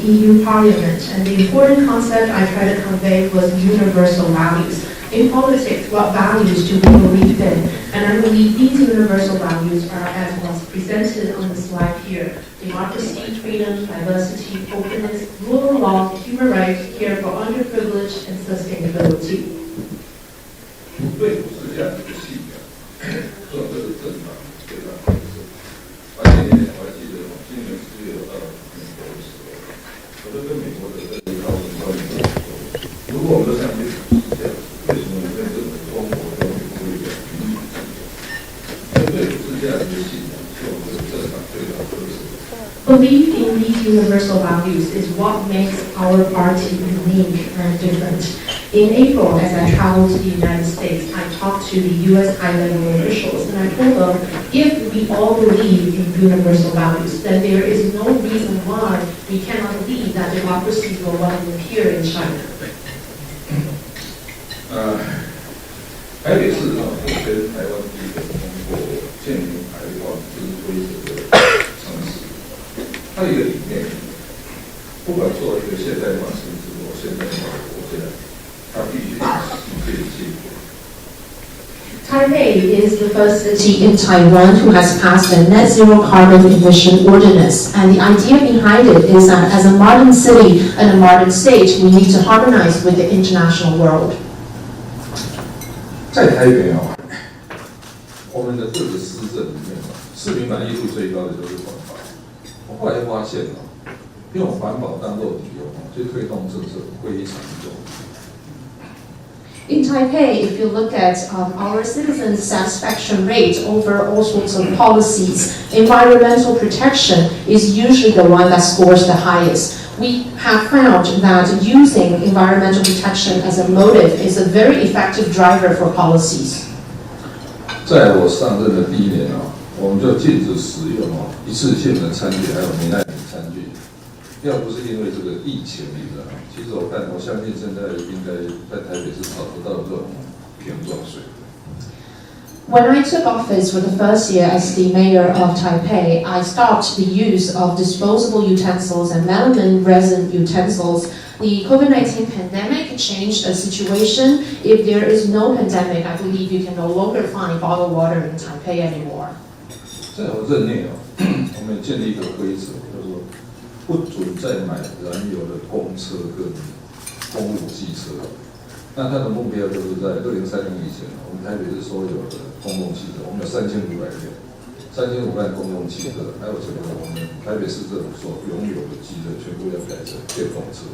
EU Parliament, and the important concept I tried to convey was universal values. In politics, what values do we believe in? And I believe these universal values are as was presented on the slide here: democracy, freedom, diversity, openness, rule of law, human rights, care for underprivileged, and sustainability. 对，是这样一个信仰，做这个政党最大的特色。2000年我还记得，今年4月2日美国的时候，我就跟美国的这个高层官员说，如果我们都像这种是这样，为什么你们这种中国都不会有民主自由？所以对，是这样一个信仰，是我们政党最大的特色。Belief in these universal values is what makes our party unique and different. In April, as I traveled to the United States, I talked to the U.S. high-level officials, and I told them, if we all believe in universal values, then there is no reason why we cannot believe that democracy will one day appear in China. 台北市目前台湾第一个通过建零排放之规则的城市。它的一个理念，不管做一个现代化城市或现代化国家，它必须是世界进步。Taipei is the first city in Taiwan who has passed a net zero carbon emission ordinance, and the idea behind it is that as a modern city and a modern state, we need to harmonize with the international world. 在台北我们的这个施政里面市民满意度最高的就是环保。我后来发现用环保当做理由去推动政策非常重要。In Taipei, if you look at our citizens' satisfaction rate over all sorts of policies, environmental protection is usually the one that scores the highest. We have found that using environmental protection as a motive is a very effective driver for policies. 在我上任的第1年我们就禁止使用一次性的餐具，还有美奈米餐具。要不是因为这个疫情其实我相信现在应该在台北市找不到这种瓶装水。When I took office for the first year as the mayor of Taipei, I stopped the use of disposable utensils and melamine resin utensils. The COVID-19 pandemic changed the situation. If there is no pandemic, I believe you can no longer find bottled water in Taipei anymore. 在我任内我们建立一个规则，就是说不准再买燃油的公车跟公务汽车。那它的目标就是在2030年以前，我们台北市所有的公共汽车，我们有3500辆，3500辆公共汽车，还有整个我们台北市政府所拥有的机车，全部要改成电动车。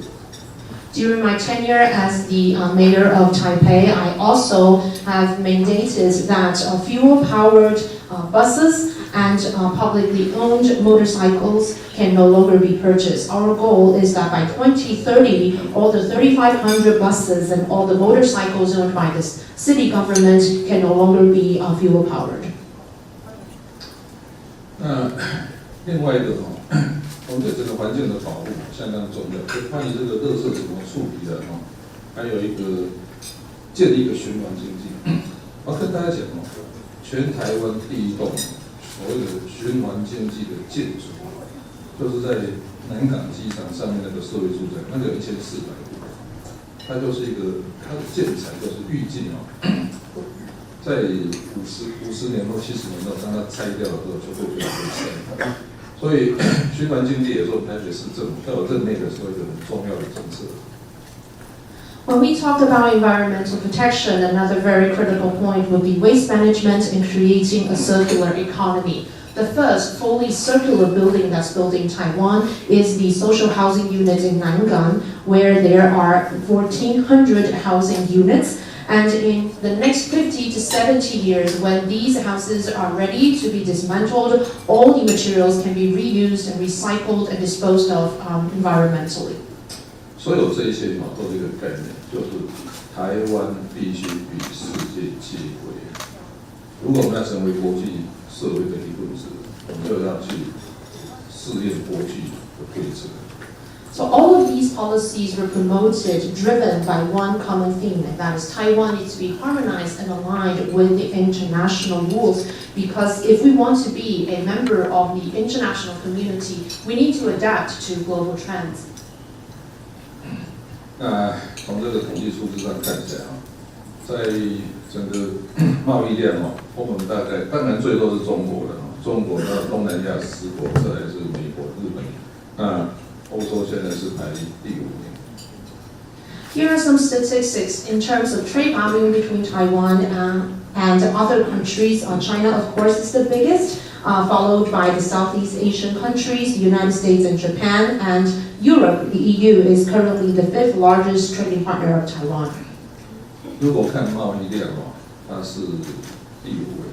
During my tenure as the mayor of Taipei, I also have mandated that fuel-powered buses and publicly owned motorcycles can no longer be purchased. Our goal is that by 2030, all the 3,500 buses and all the motorcycles owned by the city government can no longer be fuel-powered. 另外一个我们对整个环境的保护相当重要。就关于这个垃圾怎么处理的还有一个建立一个循环经济。我跟大家讲全台湾第一栋所谓的循环经济的建筑，就是在南港机场上面那个社会住宅，那个有1400户，它就是一个它的建材就是预计在50年或70年后，当它拆掉的时候就会变成所以循环经济也是我们台北市政府在我任内的时候一个很重要的政策。When we talk about environmental protection, another very critical point would be waste management and creating a circular economy. The first fully circular building that's built in Taiwan is the social housing unit in Nangang, where there are 1,400 housing units. And in the next 50 to 70 years, when these houses are ready to be dismantled, all the materials can be reused and recycled and disposed of environmentally. 所有这些都是一个概念，就是台湾必须与世界接轨。如果我们要成为国际社会的一份子，我们就要去试验过去的规则。So all of these policies were promoted, driven by one common theme, and that is Taiwan needs to be harmonized and aligned with the international rules, because if we want to be a member of the international community, we need to adapt to global trends. 那从这个统计数字上看起来在整个贸易量欧盟大概当然最多是中国的中国到东南亚10国，再来是美国、日本，那欧洲现在是排第5名。Here are some statistics in terms of trade volume between Taiwan and other countries. China, of course, is the biggest, followed by the Southeast Asian countries, the United States and Japan, and Europe, the EU, is currently the 5th largest trading partner of Taiwan. 如果看贸易量它是第5位，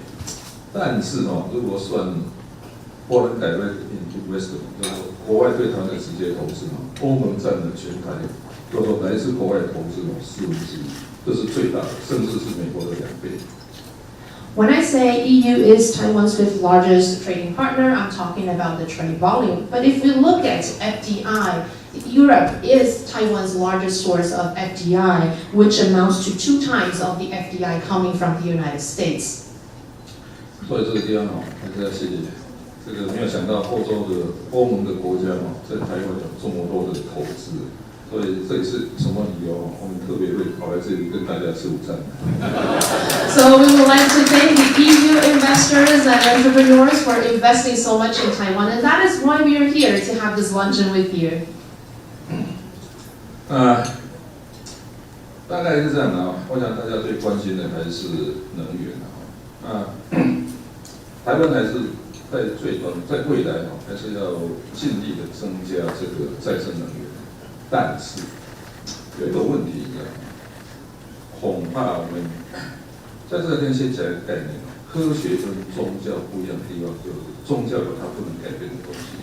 但是如果算 foreign direct investment， 就是国外对台湾的直接投资欧盟占了全台。就是说，来自国外的投资1/4，这是最大的，甚至是美国的2倍。When I say EU is Taiwan's 5th largest trading partner, I'm talking about the trade volume. But if we look at FDI, Europe is Taiwan's largest source of FDI, which amounts to 2 times of the FDI coming from the United States. 所以这个地方还是要谢谢这个没有想到欧盟的国家在台湾有这么多的投资。所以这也是什么理由？我们特别会跑来这里跟大家吃午餐。So we would like to thank the EU investors and entrepreneurs for investing so much in Taiwan, and that is why we are here to have this luncheon with you. 大概是这样的我想大家最关心的还是能源台湾还是在未来还是要尽力的增加这个再生能源。但是有一个问题，恐怕我们在这个跟先讲一个概念，科学跟宗教不一样的地方就是宗教有它不能改变的东西，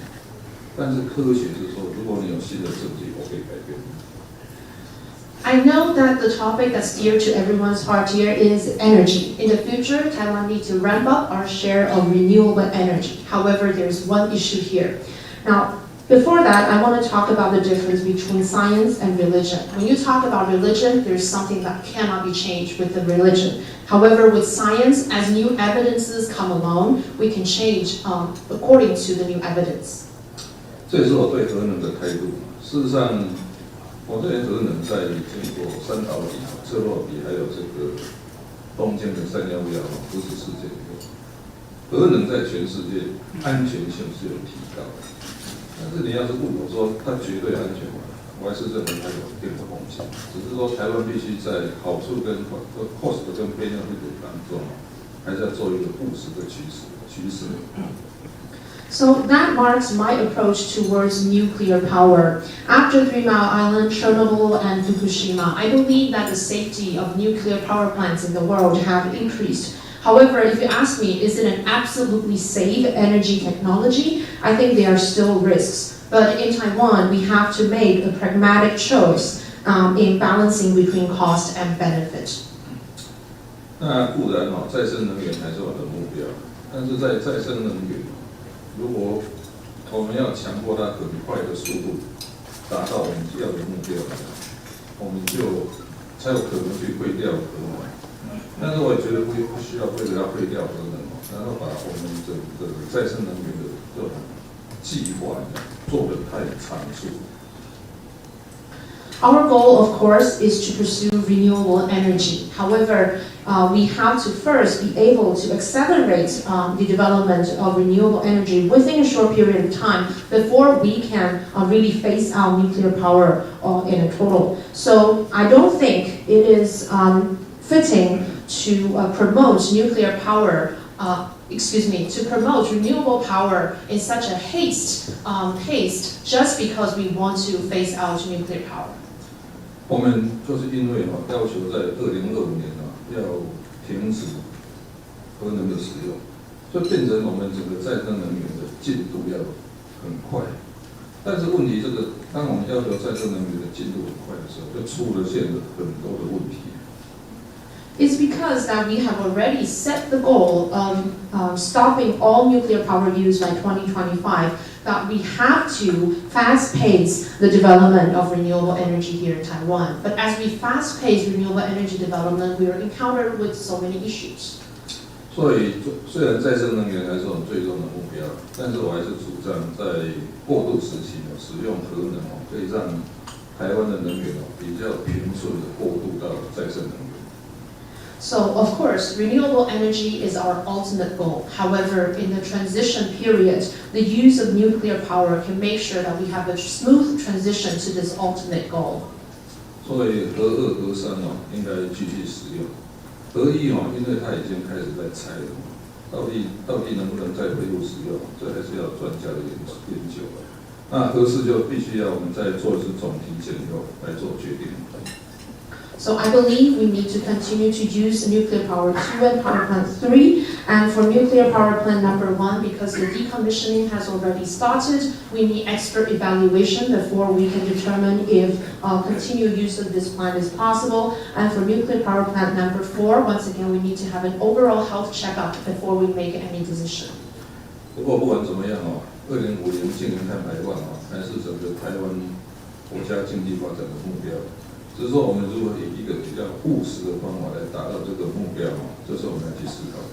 但是科学是说，如果你有新的证据，我可以改变。I know that the topic that's dear to everyone's heart here is energy. In the future, Taiwan needs to ramp up our share of renewable energy. However, there's one issue here. Now, before that, I want to talk about the difference between science and religion. When you talk about religion, there's something that cannot be changed with the religion. However, with science, as new evidences come along, we can change according to the new evidence. 这也是我对核能的态度。事实上，我对核能在经过三岛比、车洛比，还有这个东京的315幺不是世界核能在全世界安全性是有提高的。但是你要是问我说它绝对安全吗？我还是认为它有一定的风险。只是说台湾必须在好处跟 cost 跟 benefit 当中，还是要做一个务实的取舍。So that marks my approach towards nuclear power. After 3 Mile Island, Chernobyl, and Fukushima, I believe that the safety of nuclear power plants in the world have increased. However, if you ask me, is it an absolutely safe energy technology? I think there are still risks. But in Taiwan, we have to make a pragmatic choice in balancing between cost and benefit. 那固然再生能源还是我的目标，但是在再生能源，如果我们要强迫它很快的速度达到我们要的目标，我们就才有可能去废掉核能。但是我也觉得不需要为了要废掉核能，然后把我们整个再生能源的这种计划做得太仓促。Our goal, of course, is to pursue renewable energy. However, we have to first be able to accelerate the development of renewable energy within a short period of time before we can really phase out nuclear power in a total. So I don't think it is fitting to promote nuclear power, to promote renewable power in such a haste just because we want to phase out nuclear power. 我们就是因为要求在2025年要停止核能的使用，就变成我们整个再生能源的进度要很快。但是问题当我们要求再生能源的进度很快的时候，就出现了很多的问题。It's because that we have already set the goal of stopping all nuclear power use by 2025, that we have to fast pace the development of renewable energy here in Taiwan. But as we fast pace renewable energy development, we are encountered with so many issues. 所以虽然再生能源还是我们最终的目标，但是我还是主张在过渡时期使用核能可以让台湾的能源比较平顺的过渡到再生能源。So, of course, renewable energy is our ultimate goal. However, in the transition period, the use of nuclear power can make sure that we have a smooth transition to this ultimate goal. 所以核2、核3应该继续使用。核1因为它已经开始在拆了，到底能不能再恢复使用，这还是要专家的研究。那核4就必须要我们再做一次总体检以后来做决定。So I believe we need to continue to use nuclear power 2 and power plant 3. And for nuclear power plant number 1, because the decommissioning has already started, we need expert evaluation before we can determine if continued use of this plant is possible. And for nuclear power plant number 4, once again, we need to have an overall health checkup before we make any decision. 不过不管怎么样2050净零碳排放还是整个台湾国家经济发展的目标。只是说我们如何以一个比较务实的方法来达到这个目标这是我们要去思考的。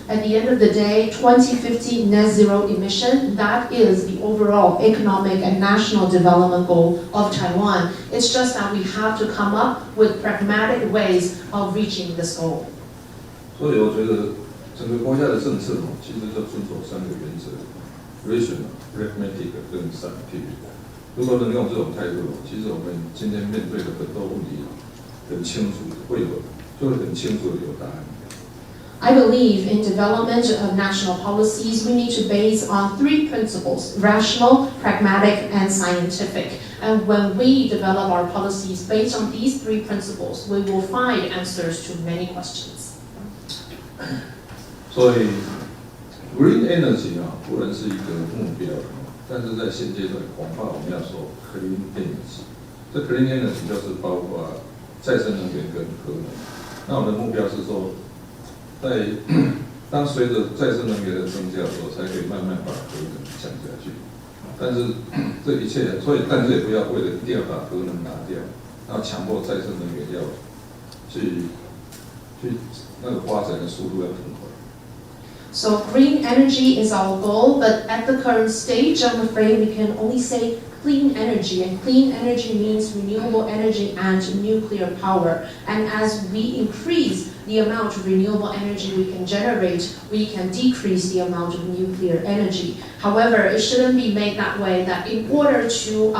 At the end of the day, 2050 net zero emission, that is the overall economic and national development goal of Taiwan. It's just that we have to come up with pragmatic ways of reaching this goal. 所以我觉得整个国家的政策其实就遵守3个原则 ：rational、pragmatic 跟 scientific。如果能用这种态度，其实我们今天面对的很多问题很清楚，就会很清楚的有答案。I believe in development of national policies, we need to base on 3 principles: rational, pragmatic, and scientific. And when we develop our policies based on these 3 principles, we will find answers to many questions. 所以 ，green energy 固然是一个目标。但是在现阶段，恐怕我们要说 clean energy， 这 clean energy 就是包括再生能源跟核能。那我们的目标是说，当随着再生能源的增加的时候，才可以慢慢把核能降下去。但是这一切，但是也不要为了一定要把核能拿掉，然后强迫再生能源要去那个发展的速度要更快。So green energy is our goal, but at the current stage, I'm afraid we can only say clean energy. And clean energy means renewable energy and nuclear power. And as we increase the amount of renewable energy we can generate, we can decrease the amount of nuclear energy. However, it shouldn't be made that way that in order to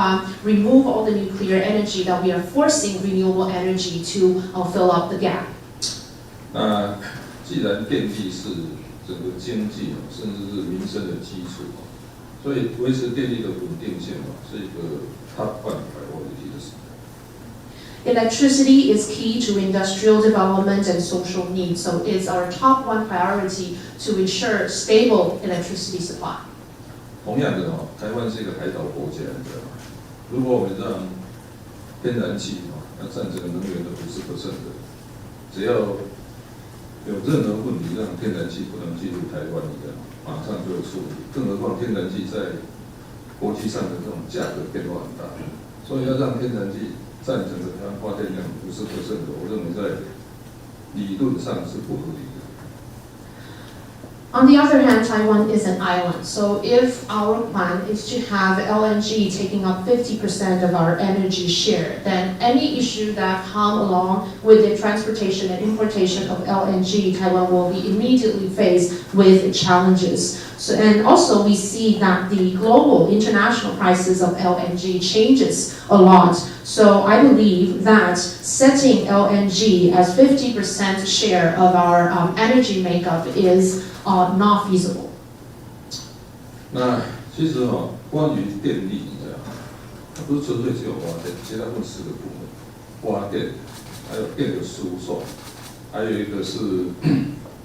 remove all the nuclear energy, that we are forcing renewable energy to fill up the gap. 既然电力是整个经济甚至是民生的基础，所以维持电力的稳定性是一个 top 1 priority 的事。Electricity is key to industrial development and social needs, so it's our top 1 priority to ensure stable electricity supply. 同样的台湾是一个海岛国家，如果我们让天然气要占整个能源的50%的，只要有任何问题让天然气不能进入台湾一样，马上就会处理。更何况天然气在国际上的这种价格变化很大，所以要让天然气占整个台湾发电量50%的，我认为在理论上是不合理的。On the other hand, Taiwan is an island, so if our plan is to have LNG taking up 50% of our energy share, then any issue that come along with the transportation and importation of LNG, Taiwan will be immediately faced with challenges. So, and also we see that the global international prices of LNG changes a lot. So I believe that setting LNG as 50% share of our energy makeup is not feasible. 那其实关于电力，它不是纯粹只有发电，其实它分4个部门：发电，还有电的输送，还有一个是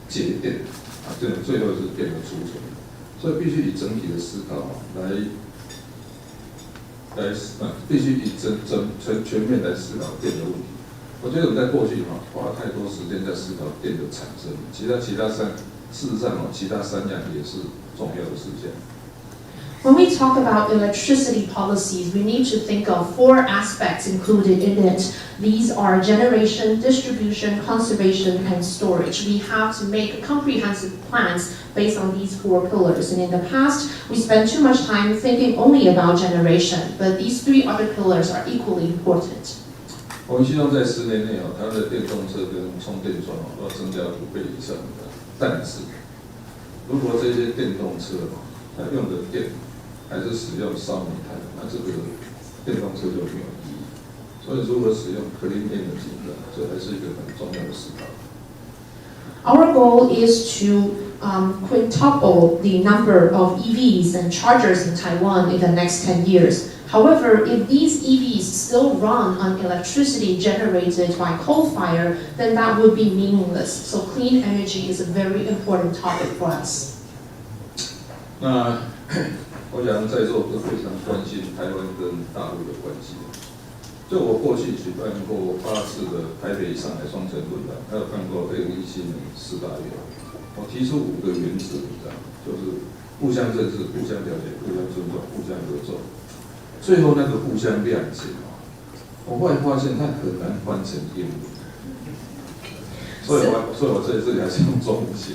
节电，最后是电的储存。所以必须以整体的思考必须以全面来思考电的问题。我觉得我们在过去花太多时间在思考电的产生，事实上其他3样也是重要的事项。When we talk about electricity policies, we need to think of 4 aspects included in it. These are generation, distribution, conservation, and storage. We have to make comprehensive plans based on these 4 pillars. And in the past, we spent too much time thinking only about generation, but these 3 other pillars are equally important. 我们希望在10年内台湾的电动车跟充电桩都要增加5倍以上的。但是，如果这些电动车它用的电还是使用烧煤炭，那这个电动车就没有意义。所以，如何使用 clean energy 这还是一个很重要的思考。Our goal is to quintuple the number of EVs and chargers in Taiwan in the next 10 years. However, if these EVs still run on electricity generated by coal fire, then that would be meaningless. So clean energy is a very important topic for us. 那我想在座都非常关心台湾跟大陆的关系。就我过去举办过8次的台北、上海双城论坛，还有办过2017年4大运，我提出5个原则，就是互相认识、互相了解、互相尊重、互相合作。最后那个互相谅解，我后来发现它很难翻成英文，所以我在这里还是用中文写。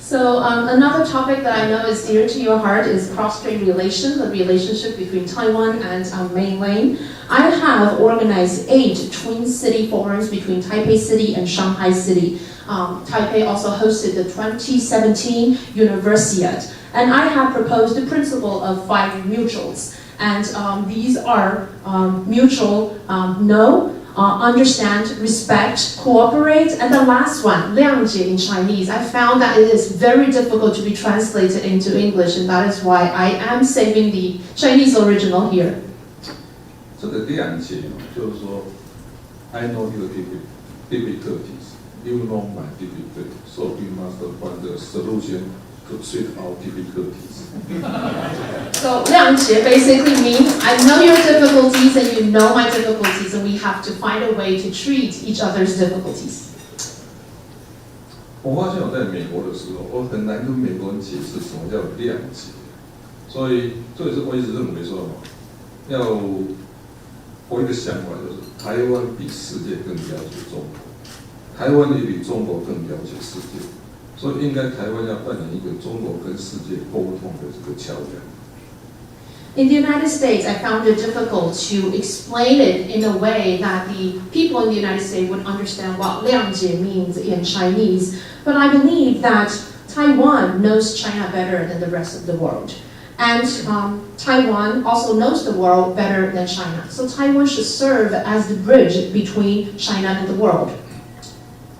So another topic that I know is dear to your heart is cross-strait relations, the relationship between Taiwan and mainland. I have organized 8 twin city forums between Taipei City and Shanghai City. Taipei also hosted the 2017 Universiade. And I have proposed the principle of 5 mutuals. And these are mutual know, understand, respect, cooperate, and the last one, 谅解 in Chinese. I found that it is very difficult to be translated into English, and that is why I am saving the Chinese original here. 这个谅解就是说 I know your difficulties, you know my difficulties, so we must find a solution to treat our difficulties. So 谅解 basically means I know your difficulties and you know my difficulties, and we have to find a way to treat each other's difficulties. 我发现我在美国的时候，我很难跟美国人解释什么叫谅解，所以这也是我一直认为说，我一个想法就是，台湾比世界更了解中国，台湾也比中国更了解世界。所以应该台湾要扮演一个中国跟世界沟通的这个桥梁。In the United States, I found it difficult to explain it in a way that the people in the United States would understand what 谅解 means in Chinese. But I believe that Taiwan knows China better than the rest of the world. And Taiwan also knows the world better than China. So Taiwan should serve as the bridge between China and the world.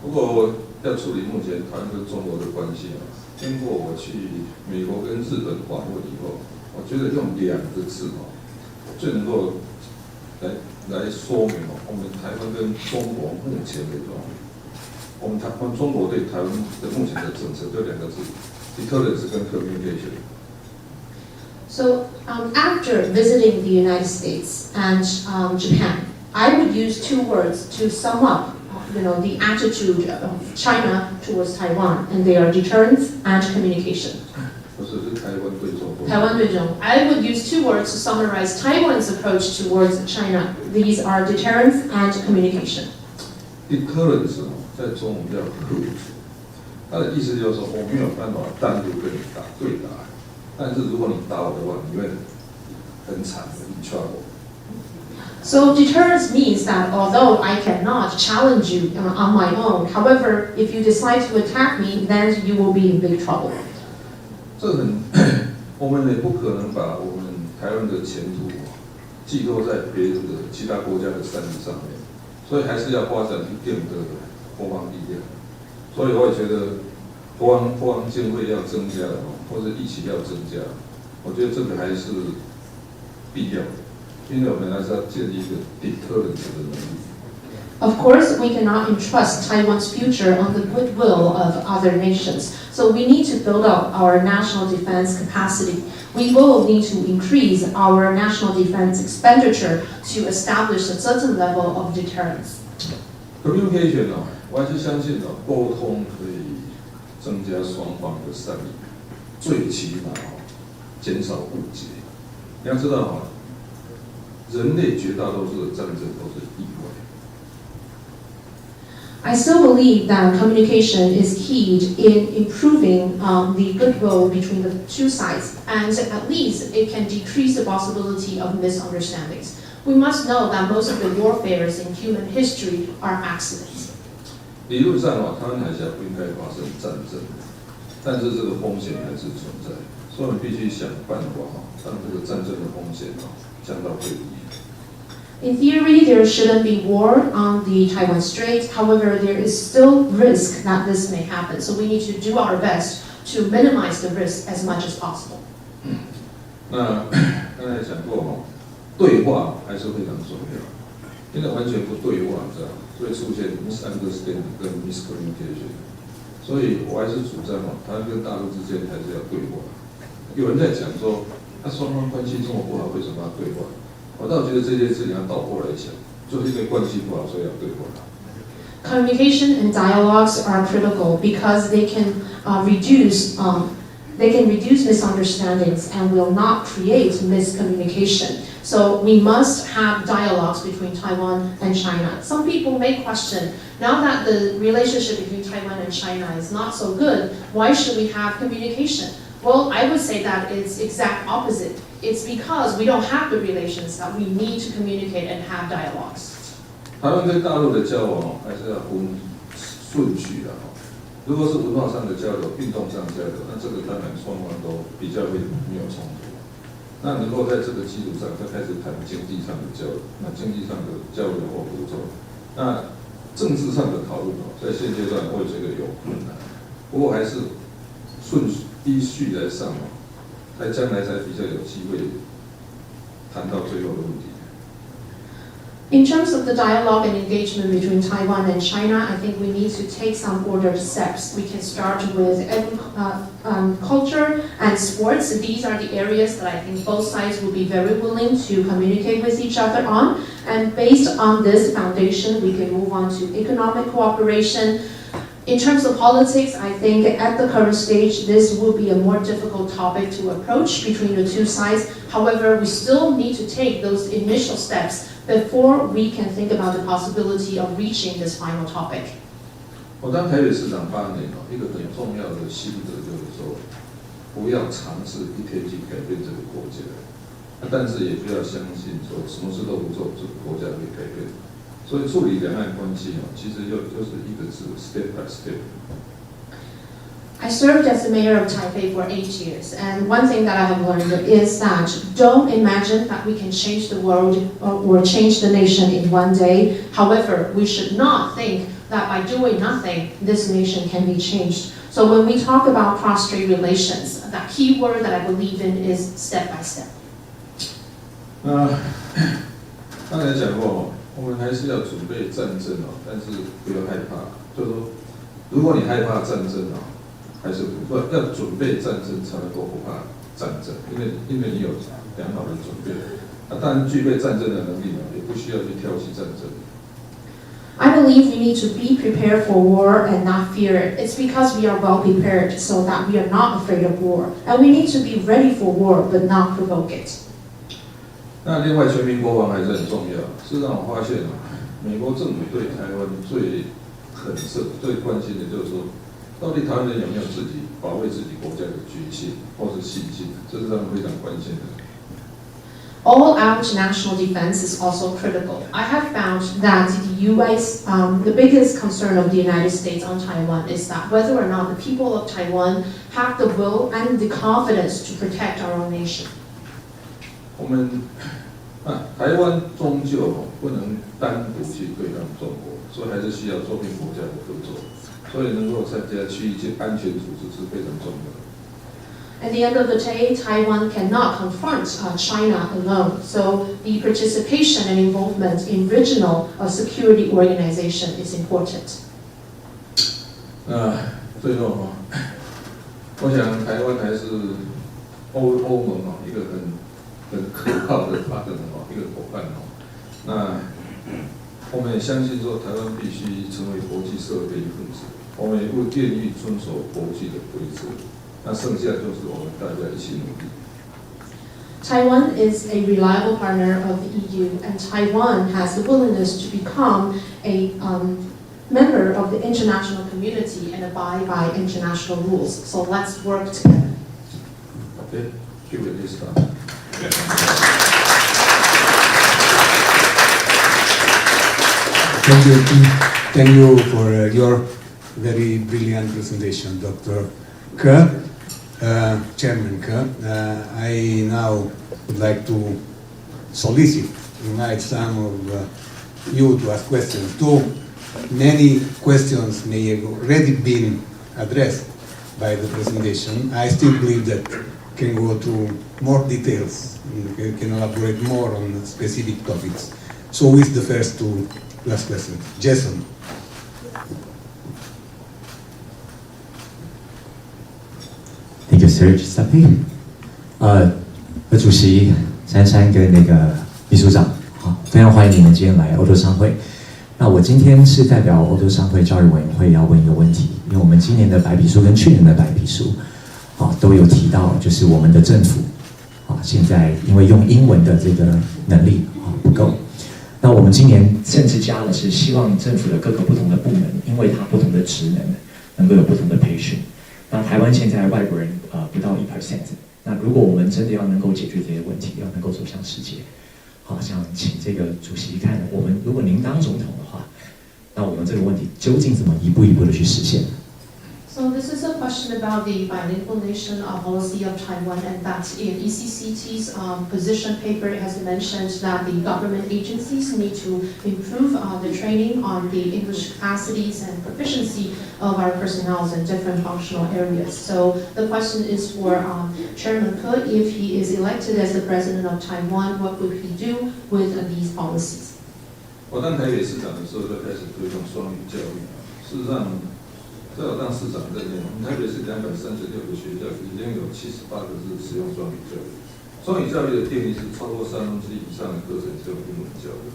不过要处理目前台湾跟中国的关系经过我去美国跟日本访问以后，我觉得用2个字最能够来说明我们台湾跟中国目前的我们中国对台湾的目前的政策就2个字 ：deterrence 跟 communication。So after visiting the United States and Japan, I would use 2 words to sum up the attitude of China towards Taiwan, and they are deterrence and communication. 是台湾对中国。台湾对中国 I would use 2 words to summarize Taiwan's approach towards China. These are deterrence and communication. Deterrence 在中文叫克服，它的意思就是说，我没有办法单独跟你对打，但是如果你打我的话，你会很惨的 in trouble。So deterrence means that although I cannot challenge you on my own, however, if you decide to attack me, then you will be in big trouble. 我们也不可能把我们台湾的前途寄托在别人的其他国家的善意上面，所以还是要发展一定的国防力量。所以我也觉得国防经费要增加或者力气要增加，我觉得这个还是必要的。因为我们还是要建立一个 deterrence 的能力。Of course, we cannot entrust Taiwan's future on the goodwill of other nations. So we need to build up our national defense capacity. We will need to increase our national defense expenditure to establish a certain level of deterrence. Communication 我还是相信沟通可以增加双方的善意，最起码减少误解。你要知道哈，人类绝大多数的战争都是意外。I still believe that communication is key in improving the goodwill between the two sides, and at least it can decrease the possibility of misunderstandings. We must know that most of the warfares in human history are accidents. 理论上台湾海峡不应该发生战争，但是这个风险还是存在，所以我们必须想办法让这个战争的风险降到最低。In theory, there shouldn't be war on the Taiwan Strait. However, there is still risk that this may happen. So we need to do our best to minimize the risk as much as possible. 那刚才讲过对话还是非常重要，因为完全不对话，这样会出现 misunderstanding 跟 miscommunication。所以我还是主张台湾跟大陆之间还是要对话。有人在讲说，双方关系这么不好，为什么要对话？我倒觉得这件事情要倒过来想，就是因为关系不好，所以要对话。Communication and dialogues are critical because they can reduce misunderstandings and will not create miscommunication. So we must have dialogues between Taiwan and China. Some people may question, now that the relationship between Taiwan and China is not so good, why should we have communication? Well, I would say that it's exact opposite. It's because we don't have the relations that we need to communicate and have dialogues. 台湾跟大陆的交往还是要分顺序的如果是文化上的交流、运动上的交流，那这个当然双方都比较会没有冲突。那能够在这个基础上再开始谈经济上的交流，那经济上的交流或合作，那政治上的讨论在现阶段我也觉得有困难。不过还是依序来上在将来才比较有机会谈到最后的问题。In terms of the dialogue and engagement between Taiwan and China, I think we need to take some ordered steps. We can start with culture and sports. These are the areas that I think both sides will be very willing to communicate with each other on. And based on this foundation, we can move on to economic cooperation. In terms of politics, I think at the current stage, this will be a more difficult topic to approach between the two sides. However, we still need to take those initial steps before we can think about the possibility of reaching this final topic. 我当台北市长8年一个很重要的心得就是说，不要尝试一天去改变这个国家，但是也不要相信说什么事都不做，这个国家会改变。所以处理两岸关系其实就是一个字 step by step。I served as the mayor of Taipei for 8 years, and one thing that I have learned is that don't imagine that we can change the world or change the nation in one day. However, we should not think that by doing nothing, this nation can be changed. So when we talk about cross-strait relations, the key word that I believe in is step by step. 刚才讲过我们还是要准备战争但是不要害怕，就是说，如果你害怕战争还是不要准备战争才能够不怕战争，因为你有良好的准备，当然具备战争的能力也不需要去挑起战争。I believe we need to be prepared for war and not fear it. It's because we are well prepared so that we are not afraid of war. And we need to be ready for war but not provoke it. 那另外全民国防还是很重要。事实上我发现美国政府对台湾最狠射、最关心的就是说，到底台湾人有没有自己保卫自己国家的决心或是信心，这是他们非常关心的。All-out national defense is also critical. I have found that the biggest concern of the United States on Taiwan is that whether or not the people of Taiwan have the will and the confidence to protect our own nation. 我们台湾终究不能单独去对抗中国，所以还是需要周边国家的合作，所以能够参加区域安全组织是非常重要的。At the end of the day, Taiwan cannot confront China alone. So the participation and involvement in regional security organization is important. 最后我想台湾还是欧盟一个很可靠的一个伙伴那我们也相信说台湾必须成为国际社会的一份子，我们也不愿意遵守国际的规则。那剩下就是我们大家一起努力。Taiwan is a reliable partner of the EU, and Taiwan has the willingness to become a member of the international community and abide by international rules. So let's work together. Okay, give it this time. Thank you. Thank you for your very brilliant presentation, Dr. Ke, Chairman Ke. I now would like to invite some of you to ask questions. Too many questions may have already been addressed by the presentation. I still believe that can go to more details, can elaborate more on specific topics. So who is the first to ask questions? Jason. Thank you, Serge Sapi。主席珊珊跟那个秘书长，好，非常欢迎你们今天来欧洲商会。那我今天是代表欧洲商会教育委员会要问一个问题，因为我们今年的白皮书跟去年的白皮书，都有提到，就是我们的政府，现在因为用英文的这个能力不够，那我们今年甚至加了是希望政府的各个不同的部门，因为它不同的职能够有不同的培训。那台湾现在外国人不到1%，那如果我们真的要能够解决这些问题，要能够走向世界，好，想请这个主席看，我们如果您当总统的话，那我们这个问题究竟怎么一步一步的去实现？ So this is a question about the bilingual nation policy of Taiwan, and that in ECCT's position paper it has mentioned that the government agencies need to improve the training on the English capacities and proficiency of our personnel in different functional areas. So the question is for Chairman Ke, if he is elected as the president of Taiwan, what would he do with these policies? 我当台北市长的时候就开始推动双语教育，事实上。 在我当市长这边，我们台北市236个学校，已经有78个是使用双语教育。双语教育的定义是超过1/3以上的课程是用英文教育。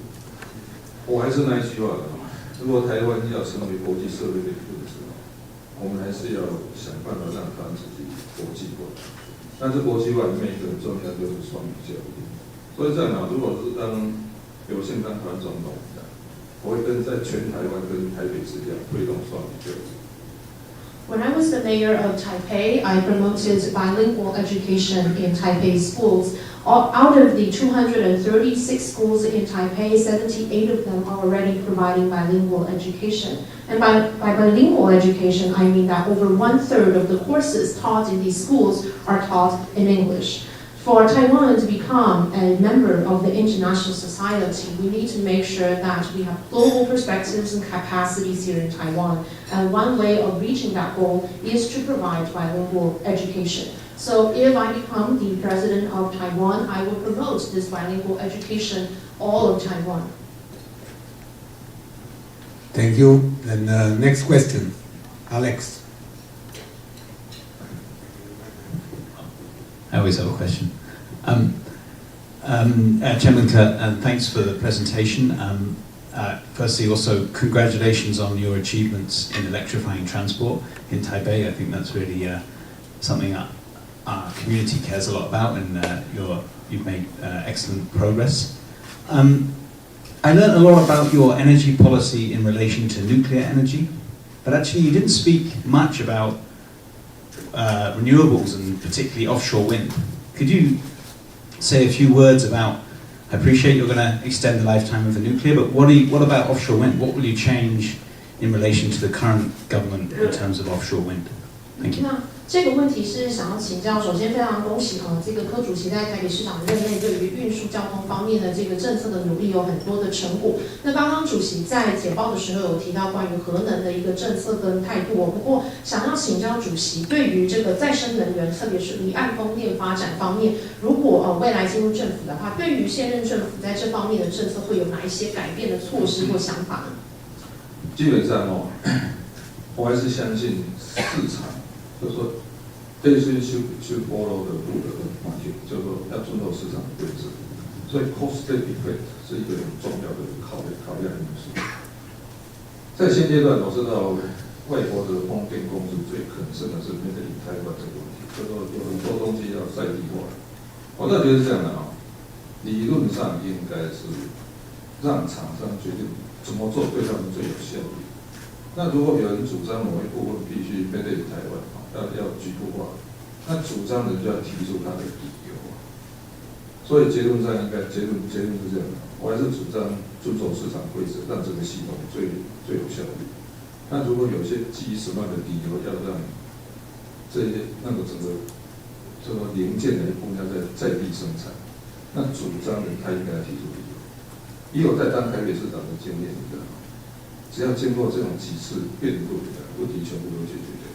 我还是那一句话的，如果台湾要成为国际社会的一部分的时候，我们还是要想办法让台湾自己国际化。但是国际化里面一个很重要就是双语教育。所以这样啊，如果是当有幸当台湾总统，我会跟在全台湾跟台北市一样推动双语教育。 When I was the mayor of Taipei, I promoted bilingual education in Taipei schools. Out of the 236 schools in Taipei, 78 of them are already providing bilingual education. And by bilingual education, I mean that over 1/3 of the courses taught in these schools are taught in English. For Taiwan to become a member of the international society, we need to make sure that we have global perspectives and capacities here in Taiwan. And one way of reaching that goal is to provide bilingual education. So if I become the president of Taiwan, I will promote this bilingual education all of Taiwan. Thank you. And next question, Alex. I always have a question. Chairman Ke, thanks for the presentation. Firstly, also congratulations on your achievements in electrifying transport in Taipei. I think that's really something our community cares a lot about, and you've made excellent progress. I learned a lot about your energy policy in relation to nuclear energy, but actually you didn't speak much about renewables and particularly offshore wind. Could you say a few words about, I appreciate you're going to extend the lifetime of the nuclear, but what about offshore wind? What will you change in relation to the current government in terms of offshore wind? Thank you. 这个问题是想要请教，首先非常恭喜这个柯主席在台北市长任内对于运输交通方面的这个政策的努力有很多的成果。那刚刚主席在简报的时候有提到关于核能的一个政策跟态度，不过想要请教主席，对于这个再生能源，特别是离岸风电发展方面，如果未来进入政府的话，对于现任政府在这方面的政策会有哪一些改变的措施或想法呢？基本上我还是相信市场。 就是说，这是去 follow 的路的环境，就是说要遵守市场的规则，所以 cost effect 是一个很重要的考量因素。在现阶段，我知道外国的风电公司最concern的是面对台湾这个问题，就是说有很多东西要在地化，我倒觉得是这样的理论上应该是让厂商决定怎么做对他们最有效率。那如果有人主张某一部分必须made in台湾要局部化，那主张人就要提出他的理由。所以结论上应该结论是这样的，我还是主张遵守市场规则，让这个系统最有效率。那如果有些基于什么样的理由要让这些那个整个这个零件的部分要在地生产，那主张人他应该提出理由。以我在当台北市长的经验，你知道吗？只要经过这种几次辩论，问题全部都解决掉。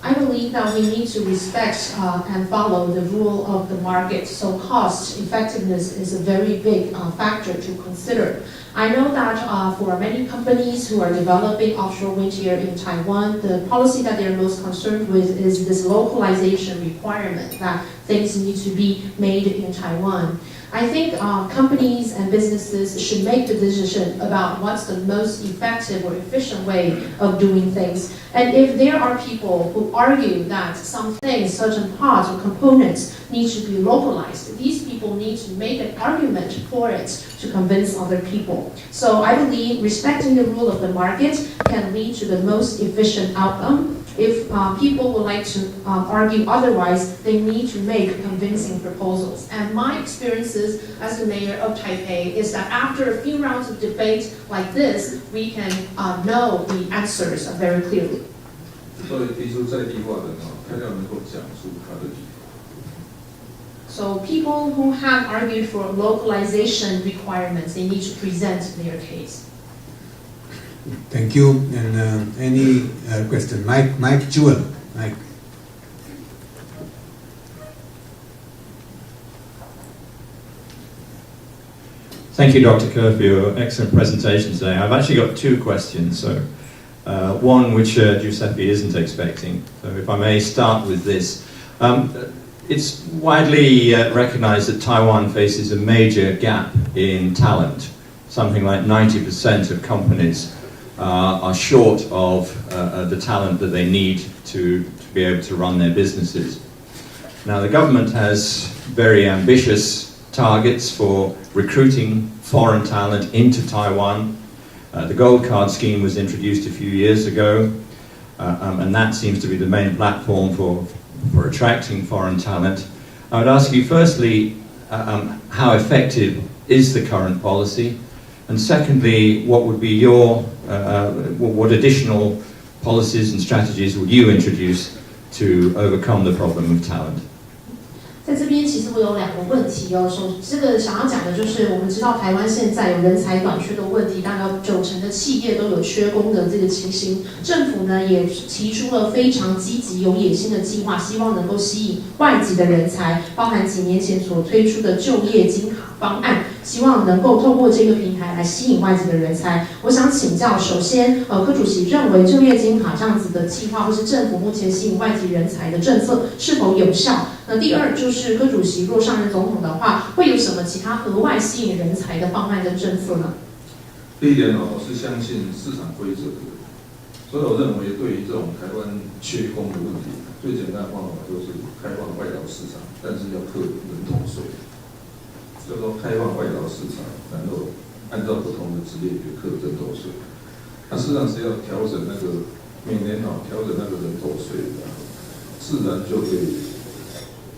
I believe that we need to respect and follow the rule of the market. So cost effectiveness is a very big factor to consider. I know that for many companies who are developing offshore wind here in Taiwan, the policy that they're most concerned with is this localization requirement that things need to be made in Taiwan. I think companies and businesses should make the decision about what's the most effective or efficient way of doing things. And if there are people who argue that some things, certain parts or components need to be localized, these people need to make an argument for it to convince other people. So I believe respecting the rule of the market can lead to the most efficient outcome. If people would like to argue otherwise, they need to make convincing proposals. And my experiences as the mayor of Taipei is that after a few rounds of debate like this, we can know the answers very clearly. 所以提出在地化的他要能够讲出他的理由。So people who have argued for localization requirements, they need to present their case. Thank you. And any question? Mike Jewel. Mike. Thank you, Dr. Kerr, for your excellent presentation today. I've actually got two questions. So, one which Giuseppe isn't expecting. So if I may start with this. It's widely recognized that Taiwan faces a major gap in talent. Something like 90% of companies are short of the talent that they need to be able to run their businesses. Now, the government has very ambitious targets for recruiting foreign talent into Taiwan. The Gold Card scheme was introduced a few years ago, and that seems to be the main platform for attracting foreign talent. I would ask you firstly, how effective is the current policy? And secondly, what would be your, what additional policies and strategies would you introduce to overcome the problem of talent? 在这边其实我有两个问题哦，这个想要讲的就是我们知道台湾现在有人才短缺的问题，大概90%的企业都有缺工的这个情形。政府呢也提出了非常积极有野心的计划，希望能够吸引外籍的人才，包含几年前所推出的就业金卡方案，希望能够透过这个平台来吸引外籍的人才。我想请教，首先，柯主席认为就业金卡这样子的计划，或是政府目前吸引外籍人才的政策是否有效？那第二就是柯主席若上任总统的话，会有什么其他额外吸引人才的方案跟政策呢？第一点我是相信市场规则的，所以我认为对于这种台湾缺工的问题，最简单的方法就是开放外劳市场，但是要课人头税，就是说开放外劳市场，然后按照不同的职业别课人头税。那事实上是要调整那个每年调整那个人头税，自然就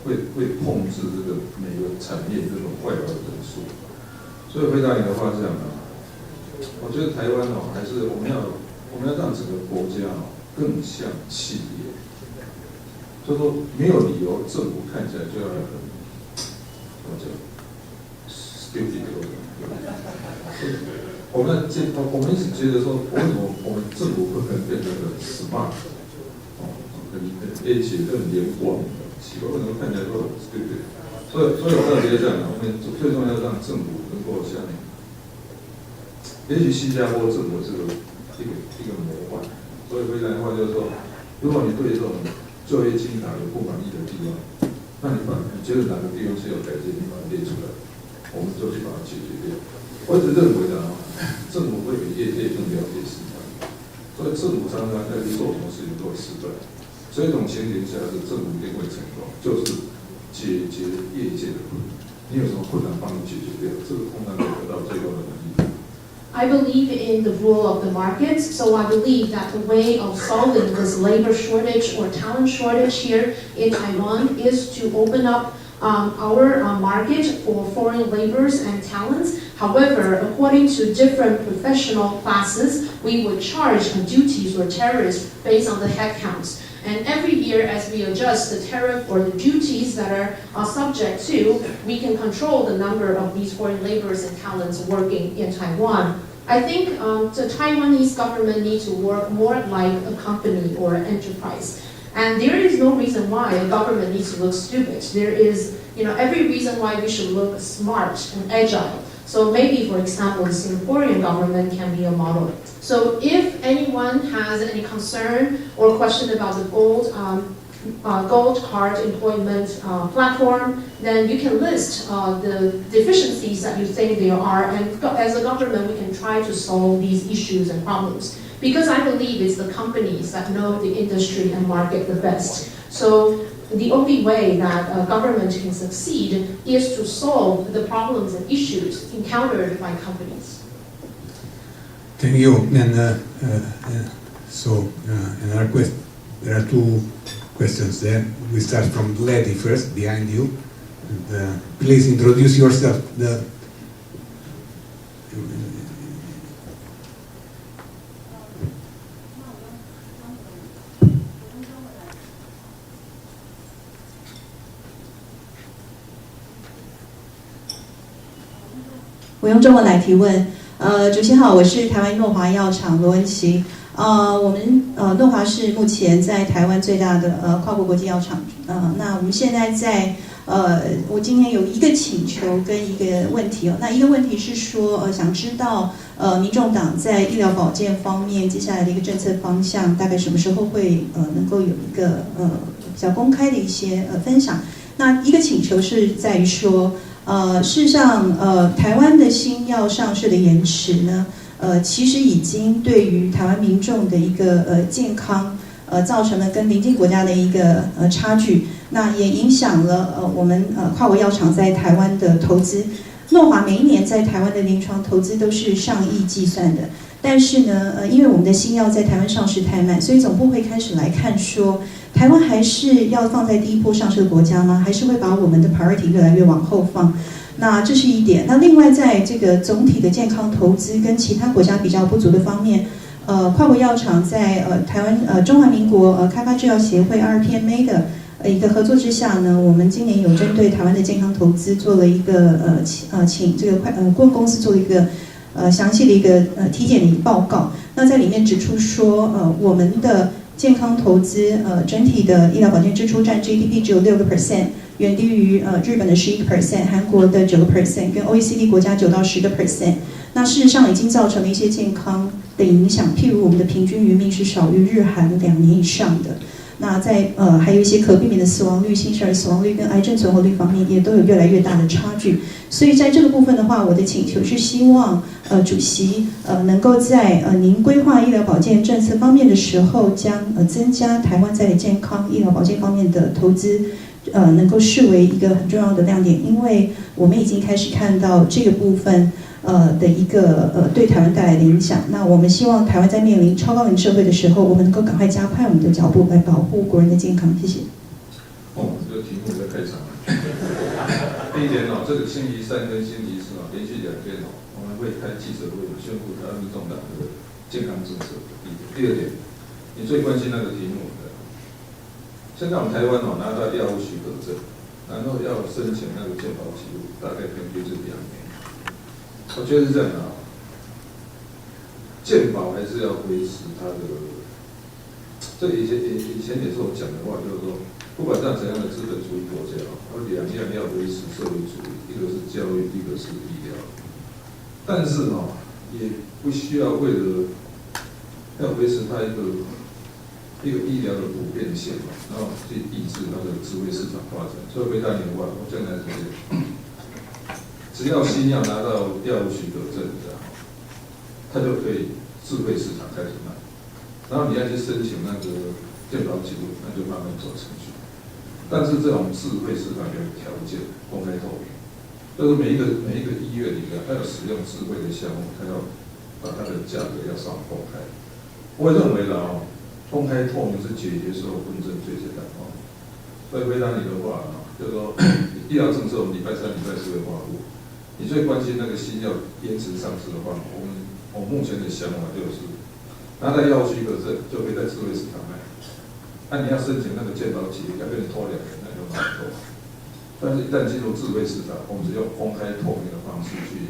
会控制这个每个产业这种外劳的人数。所以回答你的话是这样的，我觉得台湾还是我们要让整个国家更像企业，所以说没有理由政府看起来就要很怎么讲 stupid 我们一直觉得说，为什么我们政府不可能变得很 smart， 而且更联广？奇怪，为什么看起来都很 stupid？ 所以我特别这样，我们最重要让政府能够像，也许新加坡政府是一个模范。所以回答的话就是说，如果你对这种就业金卡有不满意的地方，那你觉得哪个地方需要改进，你把它列出来，我们就去把它解决掉。我一直认为的政府会比业界更了解市场，所以政府常常在做什么事情都会失败。这种情形下是政府一定会成功，就是解决业界的困难？你有什么困难帮你解决掉？这个通常可以得到最高的满意。I believe in the rule of the market, so I believe that the way of solving this labor shortage or talent shortage here in Taiwan is to open up our market for foreign laborers and talents. However, according to different professional classes, we would charge duties or tariffs based on the headcounts. And every year, as we adjust the tariff or the duties that are subject to, we can control the number of these foreign laborers and talents working in Taiwan. I think the Taiwanese government needs to work more like a company or an enterprise. And there is no reason why a government needs to look stupid. There is, every reason why we should look smart and agile. So maybe, for example, the Singaporean government can be a model. So if anyone has any concern or question about the gold card employment platform, then you can list the deficiencies that you think there are, and as a government, we can try to solve these issues and problems. Because I believe it's the companies that know the industry and market the best. So the only way that a government can succeed is to solve the problems and issues encountered by companies. Thank you. And another question. There are two questions there. We start from the lady first, behind you. And, please introduce yourself.我用中文来提问。主席好，我是台湾诺华药厂罗文琪。我们诺华是目前在台湾最大的跨国国际药厂。那我们现在在我今天有一个请求跟一个问题哦。那一个问题是说，想知道民众党在医疗保健方面接下来的一个政策方向，大概什么时候会能够有一个比较公开的一些分享？那一个请求是在于说。事实上，台湾的新药上市的延迟呢，其实已经对于台湾民众的一个健康，造成了跟邻近国家的一个差距，那也影响了我们跨国药厂在台湾的投资。诺华每一年在台湾的临床投资都是上亿计算的，但是呢，因为我们的新药在台湾上市太慢，所以总部会开始来看说。台湾还是要放在第一波上市的国家吗？还是会把我们的 priority 越来越往后放？那这是一点。那另外，在这个总体的健康投资跟其他国家比较不足的方面，跨国药厂在台湾中华民国开发制药协会 RPMA 的一个合作之下呢，我们今年有针对台湾的健康投资做了一个请这个顾问公司做了一个详细的一个体检的一个报告。那在里面指出说，我们的健康投资，整体的医疗保健支出占 GDP 只有6%，远低于日本的11%，韩国的9%，跟 OECD 国家9到10%。那事实上已经造成了一些健康的影响，譬如我们的平均余命是少于日韩2年以上的。那在还有一些可避免的死亡率、新生儿死亡率跟癌症存活率方面，也都有越来越大的差距。所以在这个部分的话，我的请求是希望主席能够在您规划医疗保健政策方面的时候，将增加台湾在健康医疗保健方面的投资，能够视为一个很重要的亮点，因为我们已经开始看到这个部分。的一个对台湾带来的影响。那我们希望台湾在面临超高龄社会的时候，我们能够赶快加快我们的脚步，来保护国人的健康。谢谢。这个题目在开场。第一点这个星期三跟星期四连续2天我们会开记者会宣布台湾民众党的健康政策。第二点，你最关心那个题目现在我们台湾拿到药物许可证，然后要申请那个健保记录，大概平均是2年。我觉得是这样的健保还是要维持它的，这以前也是我讲的话，就是说，不管在怎样的资本主义国家，有2样要维持社会主义，一个是教育，一个是医疗。但是也不需要为了要维持它一个医疗的普遍性然后去抑制它的智慧市场发展。所以回答你的话，我将来只要新药拿到药物许可证它就可以智慧市场开始卖。然后你要去申请那个健保记录，那就慢慢走程序。但是这种智慧市场有条件，公开透明，就是每一个医院里面，它要使用智慧的项目，它要把它的价格要上公开。我会认为啦，公开透明是解决所有纷争最简单的方法。所以回答你的话啊，就是说医疗政策我们礼拜3、礼拜4会发布。你最关心那个新药延迟上市的话，我目前的想法就是，拿到药许可证就可以在智慧市场卖。那你要申请那个健保企业，要跟你拖2年，那就麻烦。但是一旦进入智慧市场，我们只用公开透明的方式去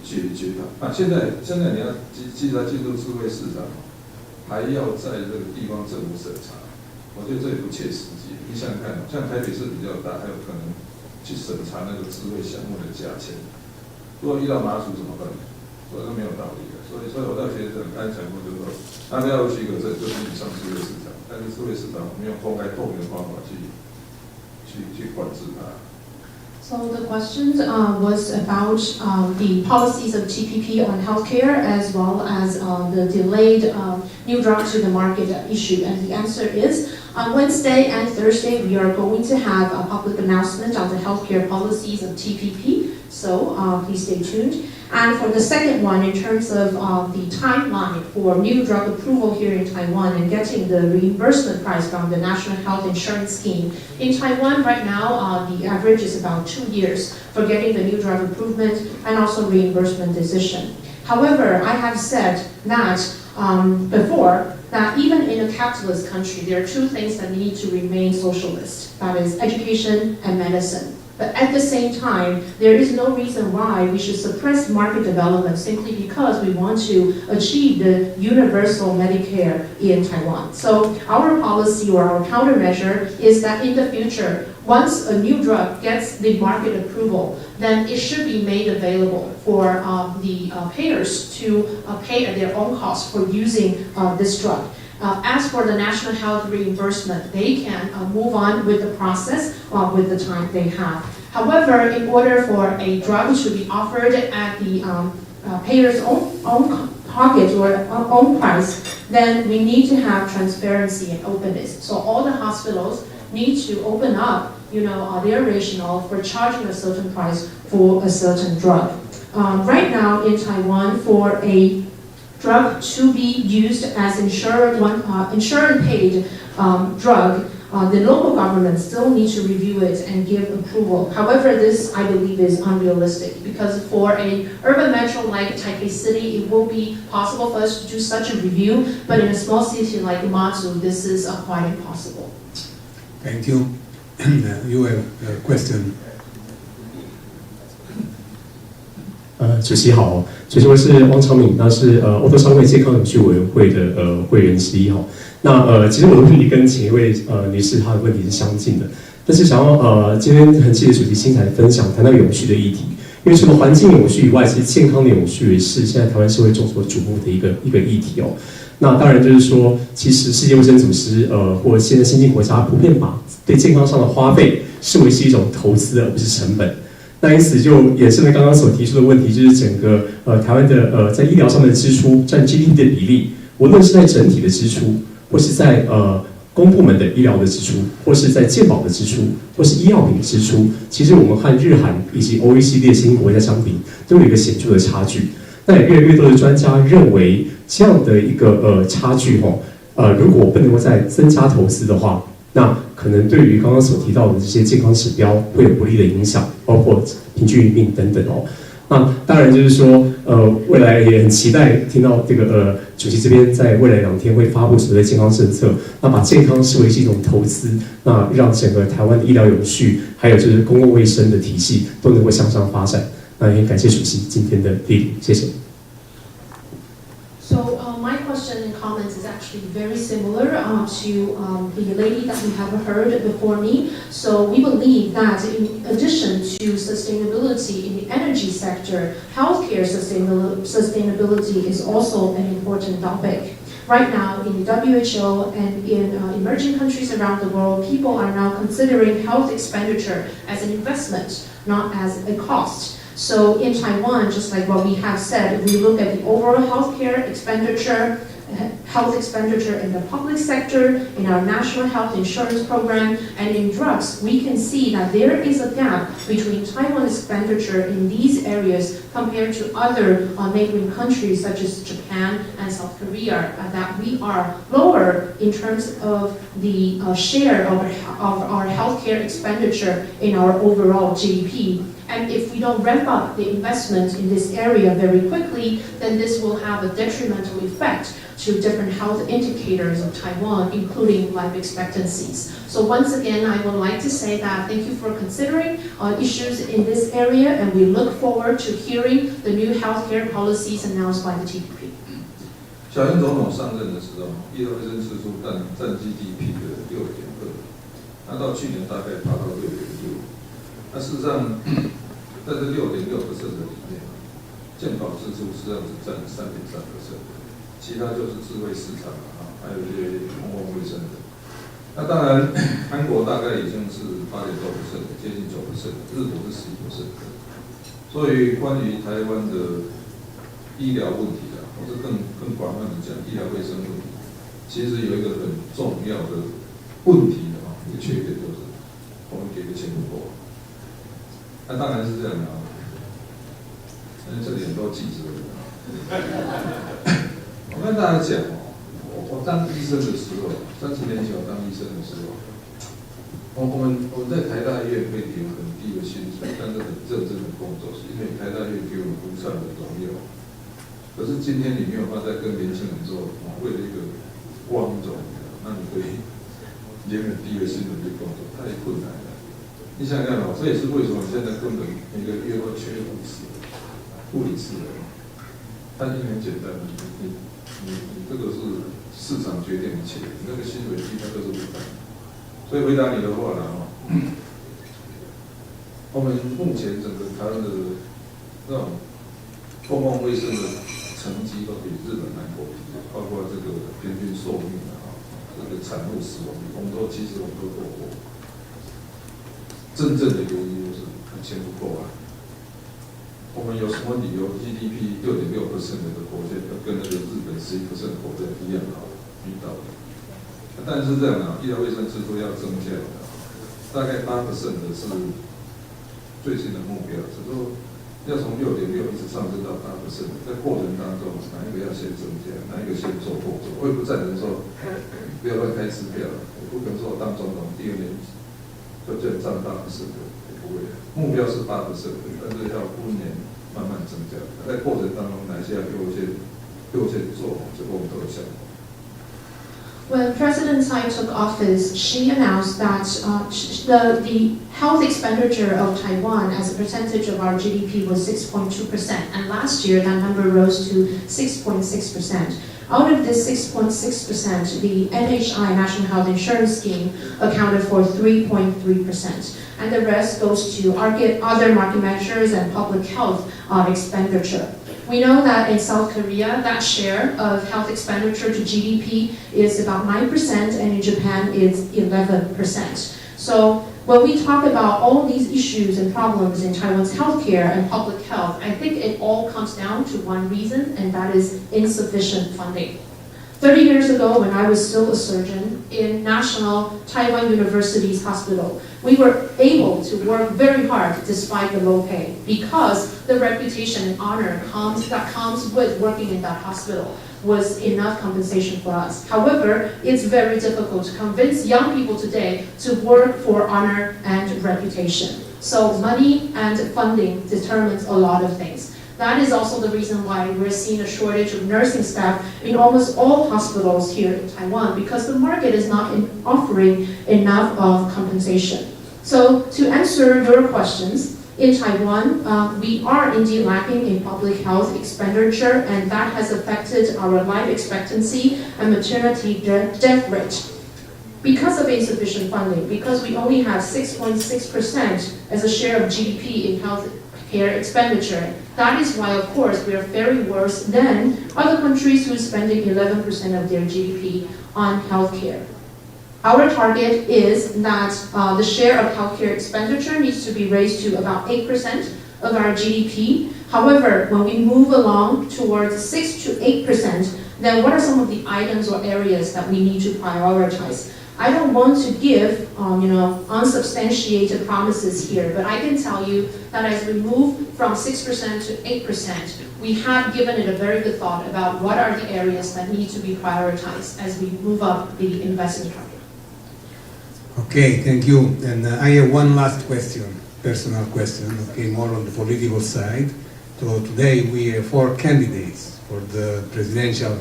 解决它。现在你要既然进入智慧市场，还要在这个地方政府审查，我觉得这也不切实际。你想想看，像台北市比较大，还有可能去审查那个智慧项目的价钱。如果遇到麻薯怎么办？所以是没有道理的。所以我倒觉得刚才讲过，就是说，拿到药许可证就可以上智慧市场，但是智慧市场我们用公开透明的方法去管制它。So the question was about the policies of TPP on healthcare as well as the delayed new drug to the market issue. And the answer is on Wednesday and Thursday we are going to have a public announcement on the healthcare policies of TPP. So please stay tuned. And for the second one, in terms of the timeline for new drug approval here in Taiwan and getting the reimbursement price from the National Health Insurance Scheme, in Taiwan right now, the average is about 2 years for getting the new drug approval and also reimbursement decision. However, I have said that before, that even in a capitalist country, there are 2 things that need to remain socialist. That is education and medicine. But at the same time, there is no reason why we should suppress market development simply because we want to achieve the universal Medicare in Taiwan. So our policy or our countermeasure is that in the future, once a new drug gets the market approval, then it should be made available for the payers to pay at their own cost for using this drug. As for the national health reimbursement, they can move on with the process with the time they have. However, in order for a drug to be offered at the payer's own pocket or own price, then we need to have transparency and openness. So all the hospitals need to open up, their rationale for charging a certain price for a certain drug. Right now in Taiwan, for a drug to be used as insurance-paid drug, the local government still needs to review it and give approval. However, this, I believe, is unrealistic because for an urban metro like Taipei City, it will be possible for us to do such a review, but in a small city like Matsu, this is quite impossible. Thank you. You have a question. 主席好，主席我是汪昌敏，那是欧洲商会健康永续委员会的会员之一哈。那其实我的问题跟前一位女士她的问题是相近的，但是想要今天很谢谢主席精彩的分享，谈到永续的议题，因为除了环境永续以外，其实健康的永续也是现在台湾社会众所瞩目的一个议题哦。那当然就是说，其实世界卫生组织或现在先进国家普遍把对健康上的花费视为是一种投资而不是成本。那因此就衍生了刚刚所提出的问题，就是整个台湾的在医疗上面的支出占 GDP 的比例，无论是在整体的支出，或是在公部门的医疗的支出，或是在健保的支出，或是医药品的支出，其实我们和日韩以及 OECD 的先进国家相比，都有一个显著的差距。那也越来越多的专家认为，这样的一个差距如果不能够再增加投资的话，那可能对于刚刚所提到的这些健康指标会有不利的影响，包括平均余命等等哦。那当然就是说，未来也很期待听到这个主席这边在未来2天会发布所谓的健康政策，那把健康视为是一种投资，那让整个台湾的医疗永续，还有就是公共卫生的体系都能够向上发展。那也感谢主席今天的莅临，谢谢。So my question and comments is actually very similar to the lady that we have heard before me. So we believe that in addition to sustainability in the energy sector, healthcare sustainability is also an important topic. Right now, in the WHO and in emerging countries around the world, people are now considering health expenditure as an investment, not as a cost. So in Taiwan, just like what we have said, if we look at the overall healthcare expenditure health expenditure in the public sector, in our national health insurance program, and in drugs, we can see that there is a gap between Taiwan's expenditure in these areas compared to other neighboring countries such as Japan and South Korea, that we are lower in terms of the share of our healthcare expenditure in our overall GDP. And if we don't ramp up the investment in this area very quickly, then this will have a detrimental effect to different health indicators of Taiwan, including life expectancies. So once again, I would like to say that thank you for considering issues in this area, and we look forward to hearing the new healthcare policies announced by the TPP. 小英总统上任的时候，医疗卫生支出占 GDP 的6.2%，那到去年大概爬到6.6%。那事实上，在这6.6%的里面，健保支出实际上只占3.3%，其他就是智慧市场还有一些公共卫生的。那当然，韩国大概已经是8.多%，接近9%，日本是11%。所以关于台湾的医疗问题或者更广泛的讲医疗卫生问题，其实有一个很重要的问题的一个缺点就是我们给的钱不够。那当然是这样的因为这里很多记者我跟大家讲我当医生的时候，30年前我当医生的时候，我们在台大医院可以领很低的薪水，但是很认真的工作，是因为台大医院给我们无上的荣耀。可是今天你没有办法再跟年轻人说，为了一个光荣，那你可以领很低的薪水去工作，太困难了。你想想看这也是为什么现在根本每个月都缺护理师的。但是很简单，你这个是市场决定一切，你那个薪水低，那都是不可能。所以回答你的话呢，我们目前整个台湾的那种公共卫生的成绩都比日本、韩国比，包括这个平均寿命这个产后死亡率，其实我们都落后。真正的原因就是钱不够我们有什么理由 GDP 6.6% 的国家要跟那个日本11% 的国家一样好？没道理。但是这样医疗卫生支出要增加大概8%的是最新的目标，只是说要从6.6一直上升到8%，在过程当中哪一个要先增加，哪一个先做后做？我也不赞成说不要乱开支票，我不可能说我当总统第2年就这占8%的，不会。目标是8%，但是要5年慢慢增加。在过程当中，哪些要优先做，这个我们都有想法。When President Tsai took office, she announced that the health expenditure of Taiwan as a percentage of our GDP was 6.2%, and last year that number rose to 6.6%. Out of this 6.6%, the NHI, National Health Insurance Scheme, accounted for 3.3%, and the rest goes to other market measures and public health expenditure. We know that in South Korea, that share of health expenditure to GDP is about 9%, and in Japan it's 11%. So when we talk about all these issues and problems in Taiwan's healthcare and public health, I think it all comes down to one reason, and that is insufficient funding. 30 years ago, when I was still a surgeon in National Taiwan University's hospital, we were able to work very hard despite the low pay, because the reputation and honor that comes with working in that hospital was enough compensation for us. However, it's very difficult to convince young people today to work for honor and reputation. So money and funding determines a lot of things. That is also the reason why we're seeing a shortage of nursing staff in almost all hospitals here in Taiwan, because the market is not offering enough of compensation. So to answer your questions, in Taiwan, we are indeed lacking in public health expenditure, and that has affected our life expectancy and maternity death rate. Because of insufficient funding, because we only have 6.6% as a share of GDP in health care expenditure. That is why, of course, we are faring worse than other countries who are spending 11% of their GDP on healthcare. Our target is that the share of healthcare expenditure needs to be raised to about 8% of our GDP. However, when we move along towards 6 to 8%, then what are some of the items or areas that we need to prioritize? I don't want to give, unsubstantiated promises here, but I can tell you that as we move from 6% to 8%, we have given it a very good thought about what are the areas that need to be prioritized as we move up the investment target. Okay, thank you. And I have one last question, personal question, okay, more on the political side. So today we have 4 candidates for the presidential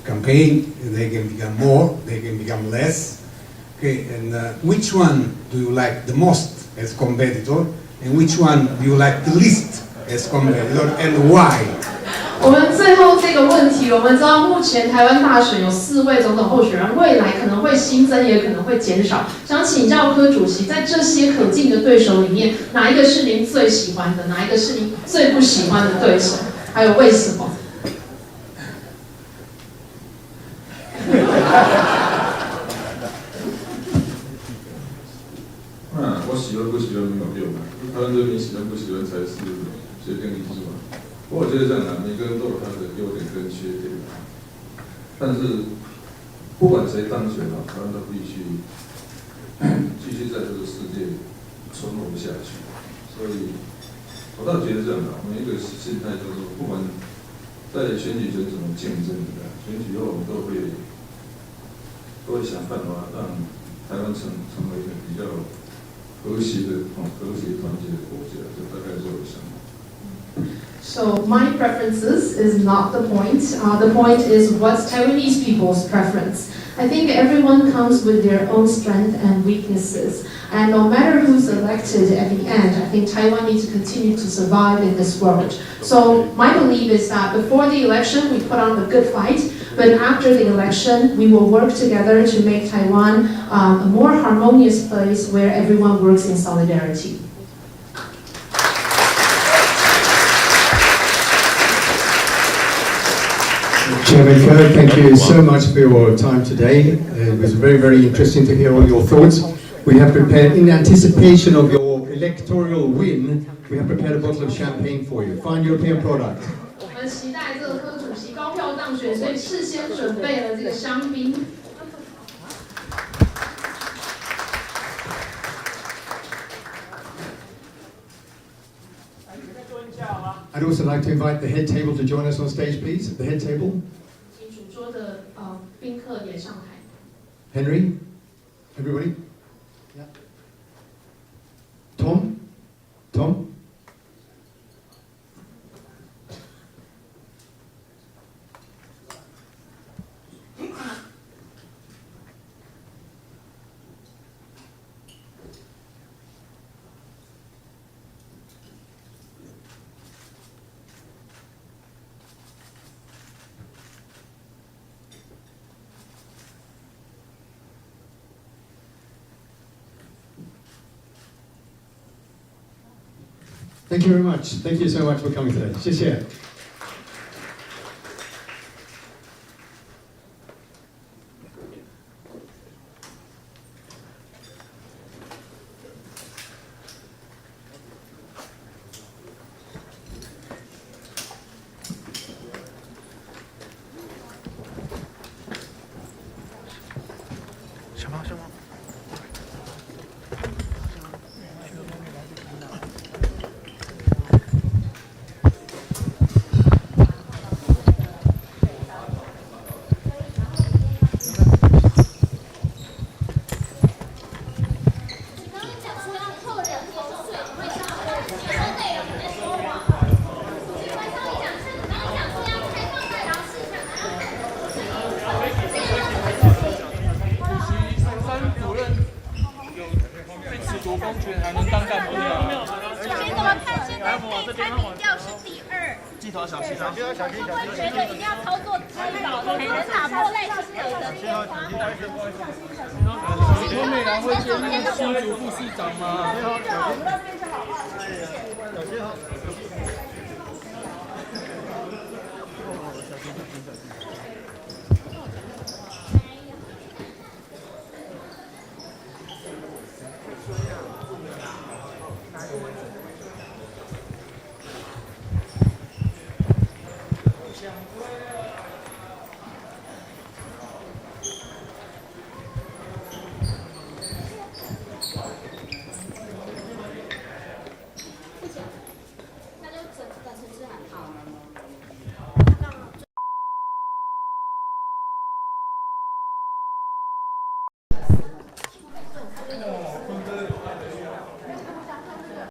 campaign. They can become more, they can become less. Okay, and which one do you like the most as competitor, and which one do you like the least as competitor, and why? 我们最后这个问题，我们知道目前台湾大选有4位总统候选人，未来可能会新增，也可能会减少。想请教柯主席，在这些可敬的对手里面，哪一个是您最喜欢的？哪一个是您最不喜欢的对手？还有为什么？我喜欢不喜欢没有用啊，台湾人民喜欢不喜欢才是决定因素嘛。不过我觉得这样啊，每个人都有他的优点跟缺点，但是不管谁当选啊，台湾都必须继续在这个世界存活下去。所以，我倒觉得这样啊，我们一个心态就是说，不管在选举前怎么竞争的，选举后我们都会想办法让台湾成为一个比较和谐团结的国家，这大概是我的想法。So my preferences is not the point. The point is what's Taiwanese people's preference. I think everyone comes with their own strengths and weaknesses. And no matter who's elected at the end, I think Taiwan needs to continue to survive in this world. So my belief is that before the election, we put on a good fight. But after the election, we will work together to make Taiwan a more harmonious place where everyone works in solidarity. Chairman Kerr, thank you so much for your time today. It was very, very interesting to hear all your thoughts. We have prepared, in anticipation of your electoral win, we have prepared a bottle of champagne for you. Fine European product. 我们期待这个柯主席高票当选，所以事先准备了这个香槟。I'd also like to invite the head table to join us on stage, please. The head table. 请主桌的宾客也上台。Henry, everybody. Yeah. Tom. Thank you very much. Thank you so much for coming today. 谢谢。记头小心，小心，小心，小心！觉得一定要操作指导，才能打破赖清德的天花板。邱美兰会接任新竹副市长吗？我们那边就好了。小心好。